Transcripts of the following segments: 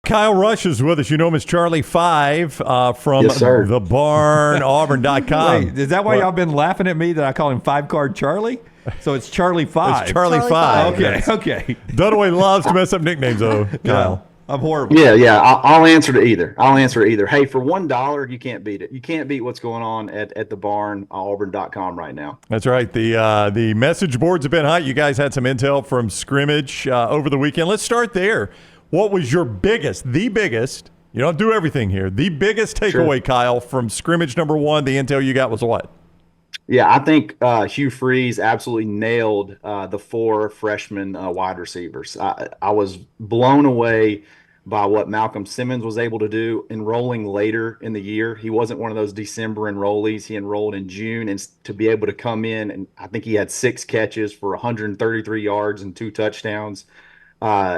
Kyle Rush is with us. You know him as Charlie5 from Yes, sir. the barn, Auburn.com. Wait, is that why y'all been laughing at me that I call him 5-card Charlie? So it's Charlie5. It's Charlie5. Okay, okay. Dunaway loves to mess up nicknames, though, Kyle. I'm horrible. Yeah. I'll answer to either. Hey, for $1, you can't beat it. You can't beat what's going on at the barn, Auburn.com right now. That's right. The message boards have been hot. You guys had some intel from Scrimmage over the weekend. Let's start there. What was your the biggest, you don't do everything here, the biggest takeaway, Sure. Kyle, from Scrimmage number 1, the intel you got was what? Yeah, I think Hugh Freeze absolutely nailed the 4 freshman wide receivers. I was blown away by what Malcolm Simmons was able to do enrolling later in the year. He wasn't one of those December enrollees. He enrolled in June, and to be able to come in, and I think he had 6 catches for 133 yards and 2 touchdowns.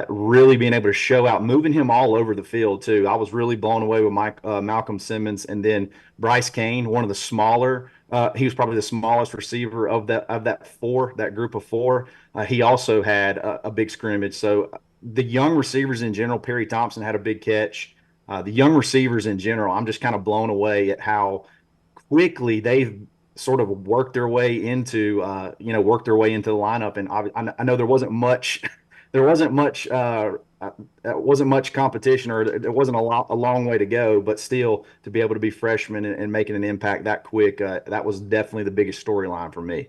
Really being able to show out, moving him all over the field too. I was really blown away with Malcolm Simmons, and then Bryce Kane, one of the smaller. He was probably the smallest receiver of that group of 4. He also had a big scrimmage. So the young receivers in general, Perry Thompson had a big catch. The young receivers in general, I'm just kind of blown away at how quickly they've sort of worked their way into the lineup. And I know there wasn't much. There wasn't much competition, or there wasn't a long way to go, but still to be able to be freshmen and making an impact that quick, that was definitely the biggest storyline for me.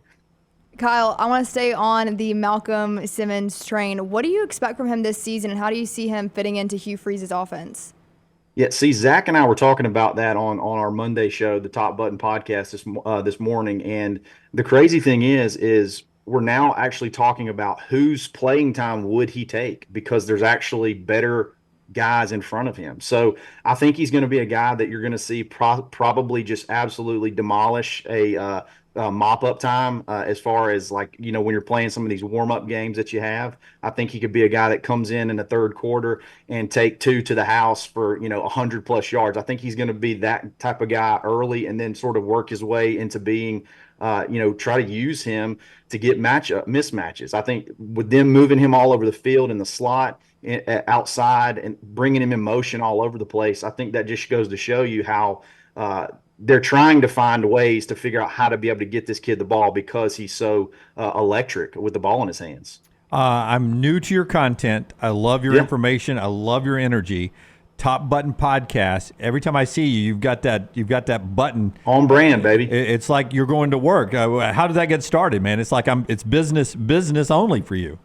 Kyle, I want to stay on the Malcolm Simmons train. What do you expect from him this season, and how do you see him fitting into Hugh Freeze's offense? Yeah, see, Zach and I were talking about that on our Monday show, the Top Button podcast this morning, and the crazy thing is we're now actually talking about whose playing time would he take, because there's actually better guys in front of him. So I think he's going to be a guy that you're going to see probably just absolutely demolish a mop-up time as far as, like, when you're playing some of these warm-up games that you have. I think he could be a guy that comes in the third quarter and take 2 to the house for 100+ yards. I think he's going to be that type of guy early, and then sort of work his way into being try to use him to get mismatches. I think with them moving him all over the field in the slot, outside, and bringing him in motion all over the place, I think that just goes to show you how they're trying to find ways to figure out how to be able to get this kid the ball, because he's so electric with the ball in his hands. I'm new to your content. I love your information. I love your energy. Top Button Podcast. Every time I see you, you've got that button On brand, baby. It's like you're going to work. How did that get started, man? It's like it's business only for you.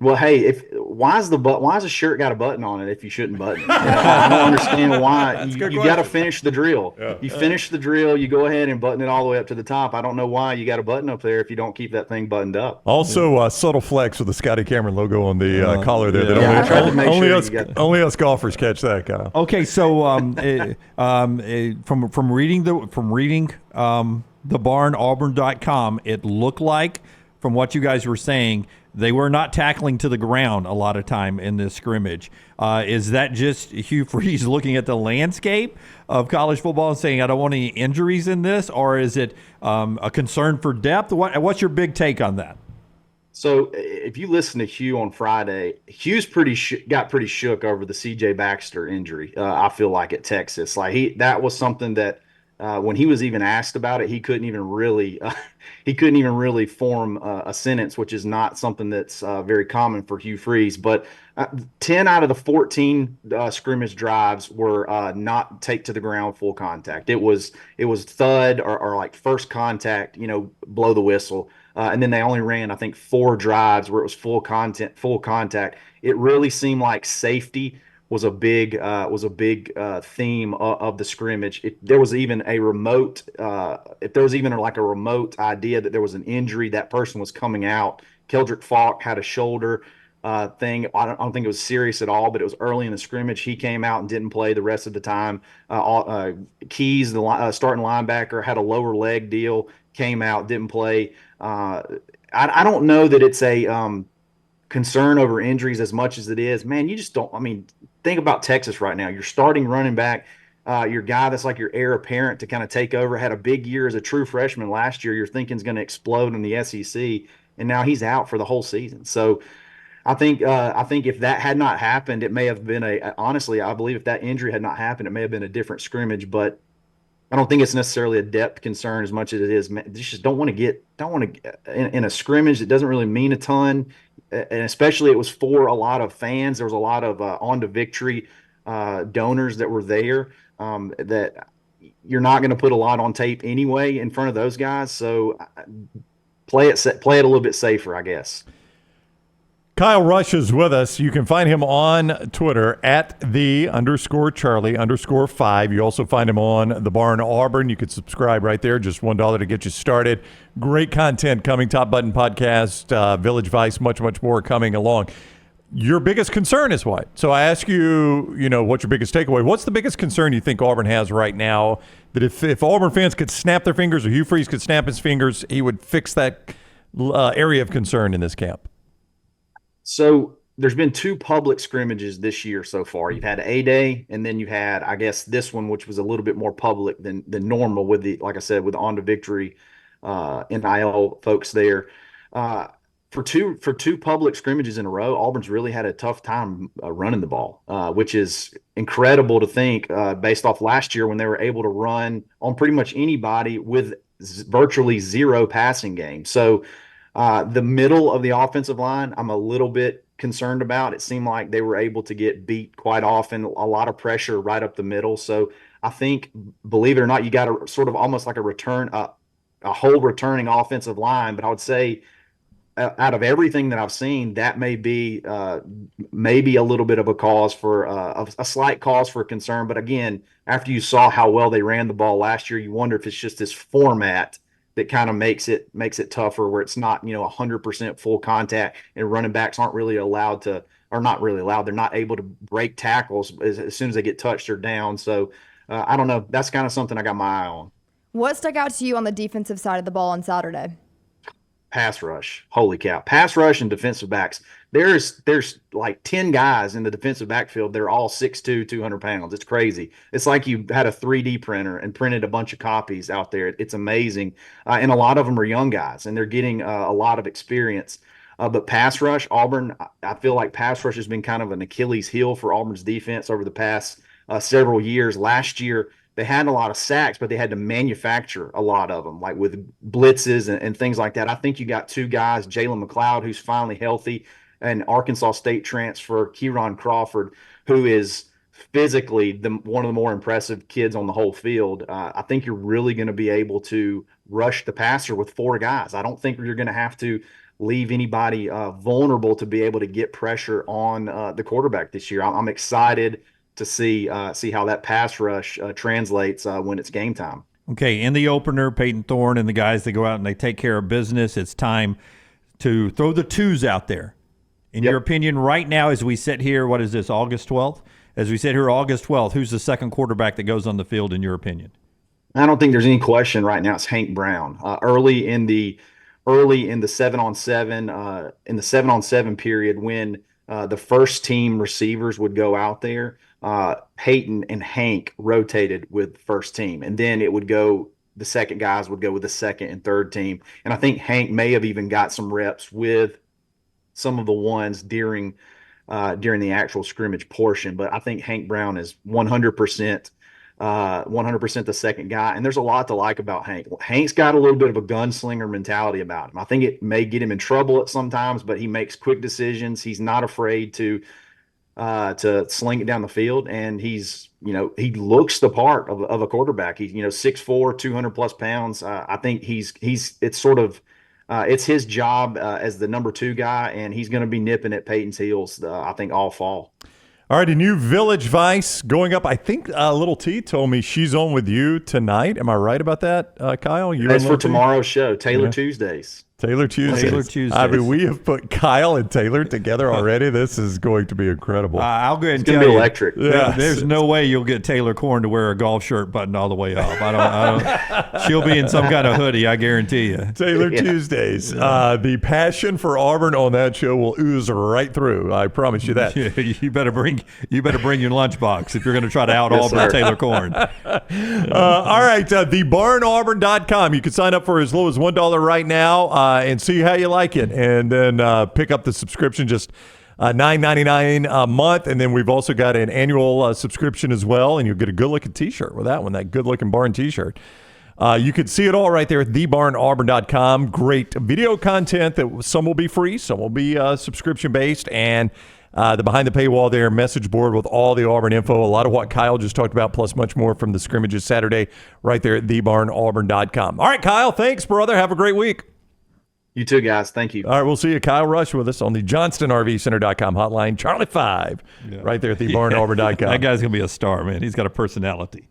Well, hey, why's the shirt got a button on it if you shouldn't button it? I don't understand why. You got to finish the drill. Yeah. You finish the drill, you go ahead and button it all the way up to the top. I don't know why you got a button up there if you don't keep that thing buttoned up. Also, subtle flex with the Scotty Cameron logo on the collar there. Only us golfers catch that, Kyle. Okay, so from reading the barn Auburn.com, it looked like, from what you guys were saying, they were not tackling to the ground a lot of time in this scrimmage. Is that just Hugh Freeze looking at the landscape of college football and saying, I don't want any injuries in this? Or is it a concern for depth? What's your big take on that? So if you listen to Hugh on Friday, Hugh's got pretty shook over the C.J. Baxter injury, I feel like, at Texas. That was something that when he was even asked about it, he couldn't even really form a sentence, which is not something that's very common for Hugh Freeze. But 10 out of the 14 scrimmage drives were not take to the ground full contact. It was thud or like first contact, blow the whistle. And then they only ran, I think, 4 drives where it was full contact. It really seemed like safety was a big theme of the scrimmage. If there was even a remote idea that there was an injury, that person was coming out. Keldrick Falk had a shoulder thing. I don't think it was serious at all, but it was early in the scrimmage. He came out and didn't play the rest of the time. Keys, the starting linebacker, had a lower leg deal, came out, didn't play. I don't know that it's a concern over injuries as much as it is, man, you just don't. I mean, think about Texas right now. Your starting running back, your guy that's like your heir apparent to kind of take over, had a big year as a true freshman last year. You're thinking is going to explode in the SEC, and now he's out for the whole season. So I think if that had not happened, it may have been honestly, I believe if that injury had not happened, it may have been a different scrimmage. But I don't think it's necessarily a depth concern as much as it is. Man, just don't want to get in a scrimmage that doesn't really mean a ton, and especially it was for a lot of fans. There was a lot of on to victory donors that were there. That you're not going to put a lot on tape anyway in front of those guys. So play it a little bit safer, I guess. Kyle Rush is with us. You can find him on Twitter at @the_Charlie_5. You also find him on The Barn Auburn. You can subscribe right there. Just $1 to get you started. Great content coming. Top Button Podcast, Village Vice, much, much more coming along. Your biggest concern is what? So I ask you, what's your biggest takeaway? What's the biggest concern you think Auburn has right now? That if Auburn fans could snap their fingers or Hugh Freeze could snap his fingers, he would fix that area of concern in this camp? So there's been 2 public scrimmages this year so far. You've had A-Day, and then you had, I guess, this one, which was a little bit more public than normal with like I said, with the On to Victory NIL folks there. For two public scrimmages in a row, Auburn's really had a tough time running the ball, which is incredible to think based off last year when they were able to run on pretty much anybody with virtually zero passing game. So the middle of the offensive line, I'm a little bit concerned about. It seemed like they were able to get beat quite often, a lot of pressure right up the middle. So I think, believe it or not, you got a sort of almost like a whole returning offensive line. But I would say out of everything that I've seen, that may be maybe a little bit of a cause for a slight cause for concern. But again, after you saw how well they ran the ball last year, you wonder if it's just this format that kind of makes it tougher, where it's not 100% full contact, and running backs aren't really allowed to, or not really allowed. They're not able to break tackles as soon as they get touched or down. So I don't know. That's kind of something I got my eye on. What stuck out to you on the defensive side of the ball on Saturday? Pass rush. Holy cow. Pass rush and defensive backs. There's like 10 guys in the defensive backfield. They're all 6'2", 200 pounds. It's crazy. It's like you had a 3D printer and printed a bunch of copies out there. It's amazing. And a lot of them are young guys, and they're getting a lot of experience. But pass rush, Auburn, I feel like pass rush has been kind of an Achilles heel for Auburn's defense over the past several years. Last year, they had a lot of sacks, but they had to manufacture a lot of them, like with blitzes and things like that. I think you got 2 guys, Jalen McLeod, who's finally healthy, and Arkansas State transfer Kieron Crawford, who is physically one of the more impressive kids on the whole field. I think you're really going to be able to rush the passer with 4 guys. I don't think you're going to have to leave anybody vulnerable to be able to get pressure on the quarterback this year. I'm excited to see how that pass rush translates when it's game time. Okay, in the opener, Payton Thorne and the guys that go out and they take care of business. It's time to throw the 2s out there. In your opinion, right now, as we sit here, what is this, August 12th? As we sit here August 12th, who's the second quarterback that goes on the field in your opinion? I don't think there's any question right now. It's Hank Brown. Early in the 7-on-7 period, when the first team receivers would go out there, Payton and Hank rotated with first team, and then the second guys would go with the second and third team. And I think Hank may have even got some reps with some of the ones during the actual scrimmage portion. But I think Hank Brown is 100% the second guy. And there's a lot to like about Hank. Hank's got a little bit of a gunslinger mentality about him. I think it may get him in trouble at sometimes, but he makes quick decisions. He's not afraid to sling it down the field, and he looks the part of a quarterback. He's 6'4", 200 plus pounds. I think it's his job as the number 2 guy, and he's going to be nipping at Peyton's heels, I think, all fall. All right, a new Village Vice going up. I think Little T told me she's on with you tonight. Am I right about that, Kyle? That's for tomorrow's show, Taylor Tuesdays. Taylor Tuesdays. I mean, we have put Kyle and Taylor together already. This is going to be incredible. I'll go ahead and tell you. It's going to be electric. Yes. There's no way you'll get Taylor Corn to wear a golf shirt buttoned all the way up. I don't. She'll be in some kind of hoodie, I guarantee you. Taylor Tuesdays. The passion for Auburn on that show will ooze right through. I promise you that. You better bring your lunchbox if you're going to try to out Auburn Taylor Corn. All right, thebarnauburn.com. You can sign up for as low as $1 right now. and see how you like it. And then pick up the subscription, just $9.99 a month. And then we've also got an annual subscription as well. And you'll get a good-looking T-shirt with that one, that good-looking Barn T-shirt. You can see it all right there at thebarnauburn.com. Great video content that some will be free, some will be subscription-based, and the behind the paywall there, message board with all the Auburn info, a lot of what Kyle just talked about, plus much more from the scrimmages Saturday right there at thebarnauburn.com. All right, Kyle, thanks, brother. Have a great week. You too, guys. Thank you. All right, we'll see you. Kyle Rush with us on the JohnstonRVCenter.com hotline. Charlie5 right there at thebarnauburn.com. That guy's going to be a star, man. He's got a personality.